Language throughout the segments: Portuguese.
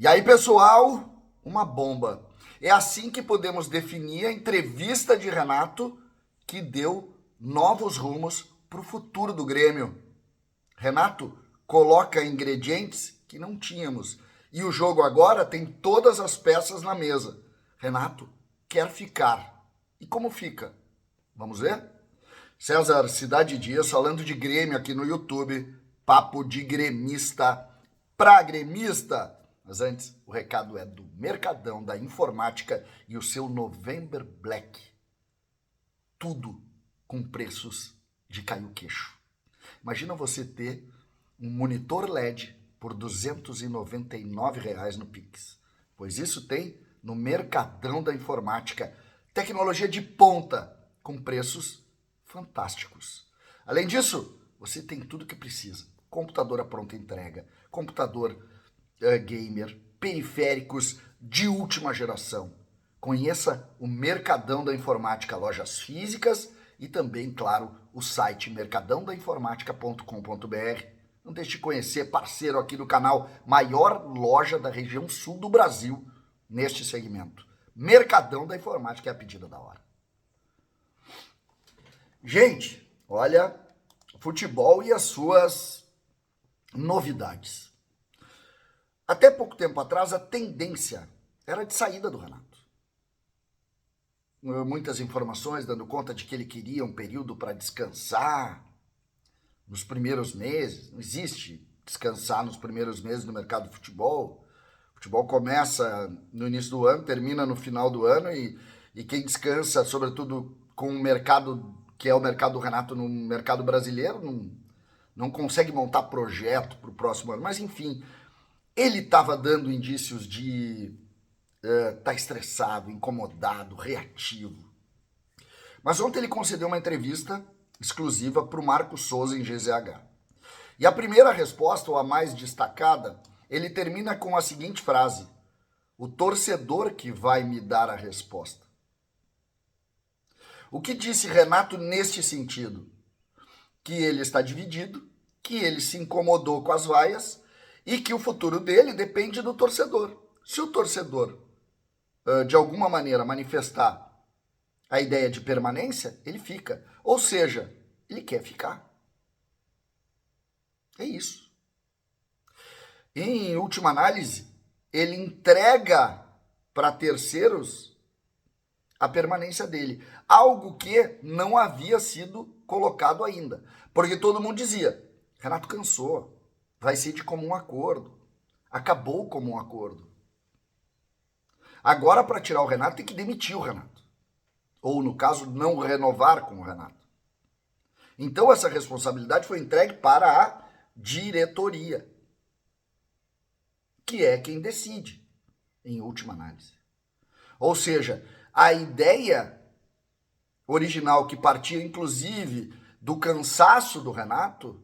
E aí, pessoal, uma bomba. É assim que podemos definir a entrevista de Renato que deu novos rumos para o futuro do Grêmio. Renato coloca ingredientes que não tínhamos. E o jogo agora tem todas as peças na mesa. Renato quer ficar. E como fica? Vamos ver? César Cidade Dias falando de Grêmio aqui no YouTube. Papo de gremista pra gremista. Mas antes, o recado é do Mercadão da Informática e o seu November Black. Tudo com preços de cair o queixo. Imagina você ter um monitor LED por R$ 299 no Pix. Pois isso tem no Mercadão da Informática. Tecnologia de ponta, com preços fantásticos. Além disso, você tem tudo que precisa. Computador à pronta entrega, computador gamer, periféricos de última geração. Conheça o Mercadão da Informática, lojas físicas e também, claro, o site mercadãodainformatica.com.br. Não deixe de conhecer, parceiro aqui do canal, maior loja da região sul do Brasil neste segmento. Mercadão da Informática é a pedida da hora. Gente, olha, futebol e as suas novidades. Até pouco tempo atrás, a tendência era de saída do Renato. Muitas informações dando conta de que ele queria um período para descansar nos primeiros meses. Não existe descansar nos primeiros meses no mercado de futebol. O futebol começa no início do ano, termina no final do ano e quem descansa, sobretudo com o mercado que é o mercado do Renato no mercado brasileiro, não consegue montar projeto para o próximo ano. Mas enfim, ele estava dando indícios de estar estressado, incomodado, reativo. Mas ontem ele concedeu uma entrevista exclusiva para o Marcos Souza em GZH. E a primeira resposta, ou a mais destacada, ele termina com a seguinte frase: o torcedor que vai me dar a resposta. O que disse Renato neste sentido? Que ele está dividido, que ele se incomodou com as vaias e que o futuro dele depende do torcedor. Se o torcedor, de alguma maneira, manifestar a ideia de permanência, ele fica. Ou seja, ele quer ficar. É isso. Em última análise, ele entrega para terceiros a permanência dele. Algo que não havia sido colocado ainda. Porque todo mundo dizia, Renato cansou, vai ser de comum acordo. Acabou o comum acordo. Agora, para tirar o Renato, tem que demitir o Renato. Ou, no caso, não renovar com o Renato. Então, essa responsabilidade foi entregue para a diretoria, que é quem decide, em última análise. Ou seja, a ideia original que partia, inclusive, do cansaço do Renato,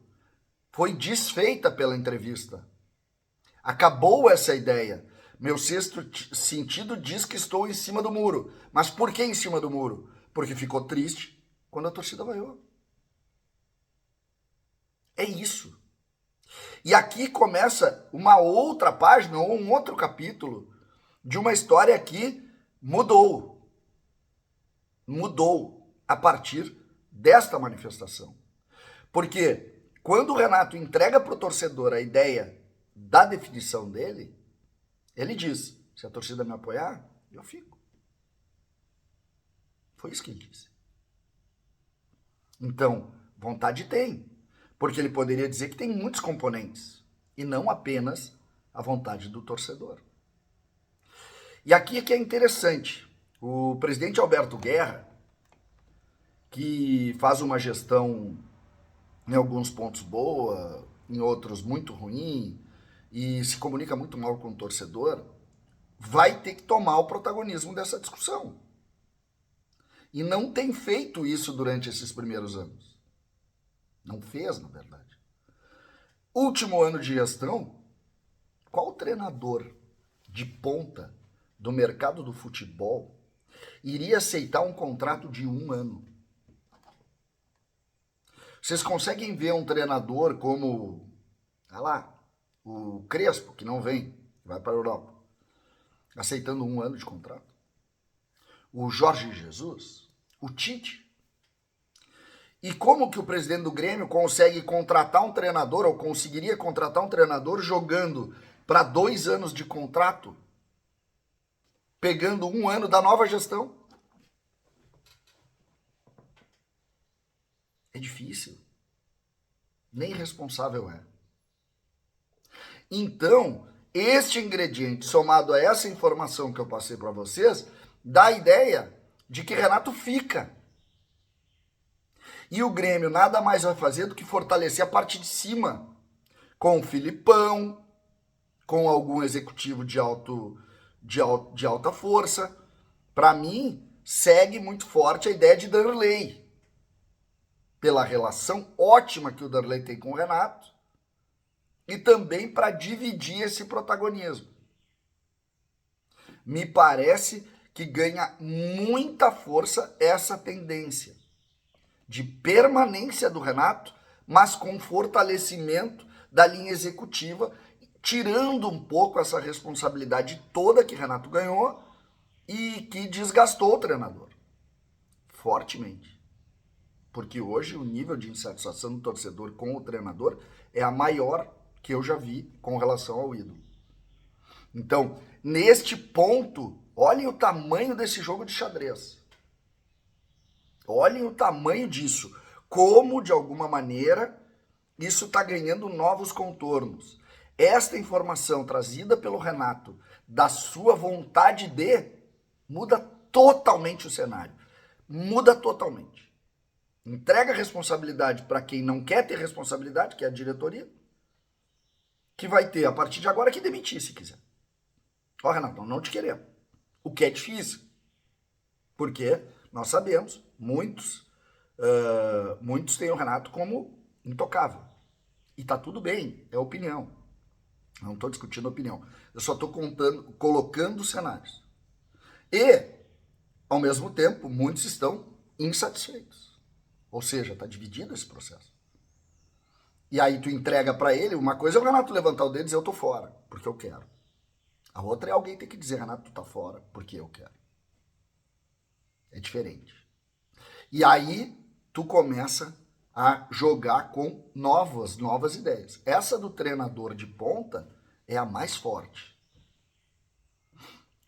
foi desfeita pela entrevista. Acabou essa ideia. Meu sexto sentido diz que estou em cima do muro. Mas por que em cima do muro? Porque ficou triste quando a torcida vaiou. É isso. E aqui começa uma outra página, ou um outro capítulo, de uma história que mudou. Mudou a partir desta manifestação. Porque quando o Renato entrega para o torcedor a ideia da definição dele, ele diz, se a torcida me apoiar, eu fico. Foi isso que ele disse. Então, vontade tem. Porque ele poderia dizer que tem muitos componentes. E não apenas a vontade do torcedor. E aqui é que é interessante. O presidente Alberto Guerra, que faz uma gestão em alguns pontos boa, em outros muito ruim, e se comunica muito mal com o torcedor, vai ter que tomar o protagonismo dessa discussão. E não tem feito isso durante esses primeiros anos. Não fez, na verdade. Último ano de gestão, qual treinador de ponta do mercado do futebol iria aceitar um contrato de 1 ano? Vocês conseguem ver um treinador como, o Crespo, que não vem, vai para a Europa, aceitando 1 ano de contrato. O Jorge Jesus, o Tite. E como que o presidente do Grêmio consegue contratar um treinador, ou conseguiria contratar um treinador jogando para 2 anos de contrato, pegando 1 ano da nova gestão? É difícil. Nem responsável é. Então, este ingrediente, somado a essa informação que eu passei para vocês, dá a ideia de que Renato fica. E o Grêmio nada mais vai fazer do que fortalecer a parte de cima, com o Filipão, com algum executivo de alta força. Para mim, segue muito forte a ideia de Darley, pela relação ótima que o Darley tem com o Renato, e também para dividir esse protagonismo. Me parece que ganha muita força essa tendência de permanência do Renato, mas com fortalecimento da linha executiva, tirando um pouco essa responsabilidade toda que Renato ganhou e que desgastou o treinador fortemente. Porque hoje o nível de insatisfação do torcedor com o treinador é a maior que eu já vi com relação ao ídolo. Então, neste ponto, olhem o tamanho desse jogo de xadrez. Olhem o tamanho disso. Como, de alguma maneira, isso está ganhando novos contornos. Esta informação trazida pelo Renato, da sua vontade de, muda totalmente o cenário. Muda totalmente. Entrega a responsabilidade para quem não quer ter responsabilidade, que é a diretoria, que vai ter, a partir de agora, que demitir se quiser. Ó, Renato, não te queremos. O que é difícil. Porque nós sabemos, muitos têm o Renato como intocável. E tá tudo bem, é opinião. Não estou discutindo opinião. Eu só estou colocando cenários. E, ao mesmo tempo, muitos estão insatisfeitos. Ou seja, está dividido esse processo. E aí tu entrega para ele, uma coisa é o Renato levantar o dedo e dizer eu tô fora, porque eu quero. A outra é alguém ter que dizer, Renato, tu tá fora, porque eu quero. É diferente. E aí tu começa a jogar com novas ideias. Essa do treinador de ponta é a mais forte.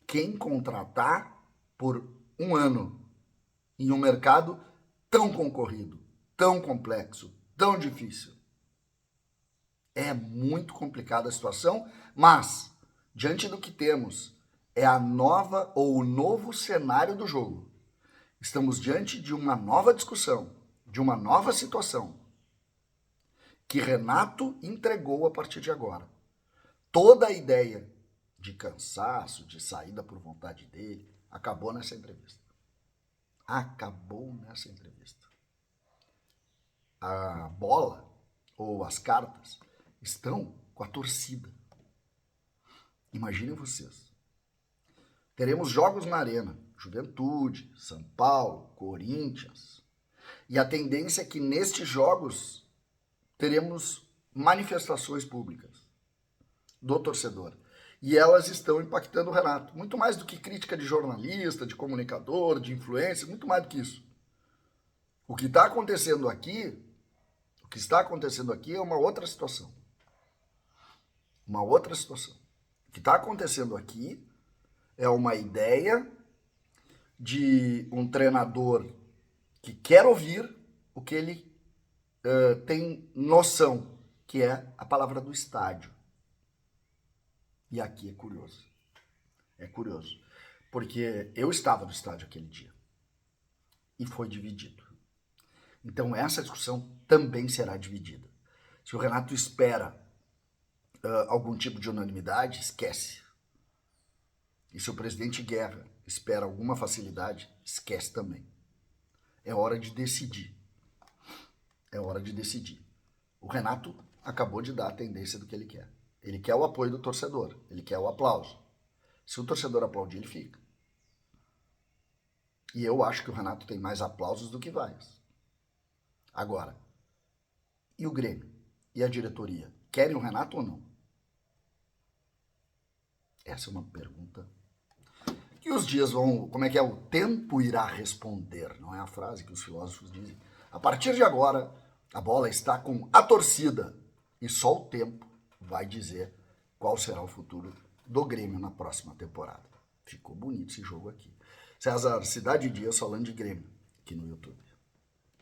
Quem contratar por 1 ano em um mercado tão concorrido, tão complexo, tão difícil. É muito complicada a situação, mas, diante do que temos, é a nova ou o novo cenário do jogo. Estamos diante de uma nova discussão, de uma nova situação, que Renato entregou a partir de agora. Toda a ideia de cansaço, de saída por vontade dele, acabou nessa entrevista. Acabou nessa entrevista. A bola, ou as cartas, estão com a torcida. Imaginem vocês. Teremos jogos na Arena, Juventude, São Paulo, Corinthians. E a tendência é que nestes jogos teremos manifestações públicas do torcedor. E elas estão impactando o Renato. Muito mais do que crítica de jornalista, de comunicador, de influência, muito mais do que isso. O que está acontecendo aqui é uma outra situação. Uma outra situação. O que está acontecendo aqui é uma ideia de um treinador que quer ouvir o que ele tem noção, que é a palavra do estádio. E aqui é curioso. É curioso. Porque eu estava no estádio aquele dia. E foi dividido. Então essa discussão também será dividida. Se o Renato espera algum tipo de unanimidade, esquece. E se o presidente Guerra espera alguma facilidade, esquece também. É hora de decidir. É hora de decidir. O Renato acabou de dar a tendência do que ele quer. Ele quer o apoio do torcedor. Ele quer o aplauso. Se o torcedor aplaudir, ele fica. E eu acho que o Renato tem mais aplausos do que vaias. Agora, e o Grêmio? E a diretoria? Querem o Renato ou não? Essa é uma pergunta que os dias vão... Como é que é? O tempo irá responder, não é a frase que os filósofos dizem. A partir de agora, a bola está com a torcida e só o tempo vai dizer qual será o futuro do Grêmio na próxima temporada. Ficou bonito esse jogo aqui. César, Cidade Dias falando de Grêmio aqui no YouTube.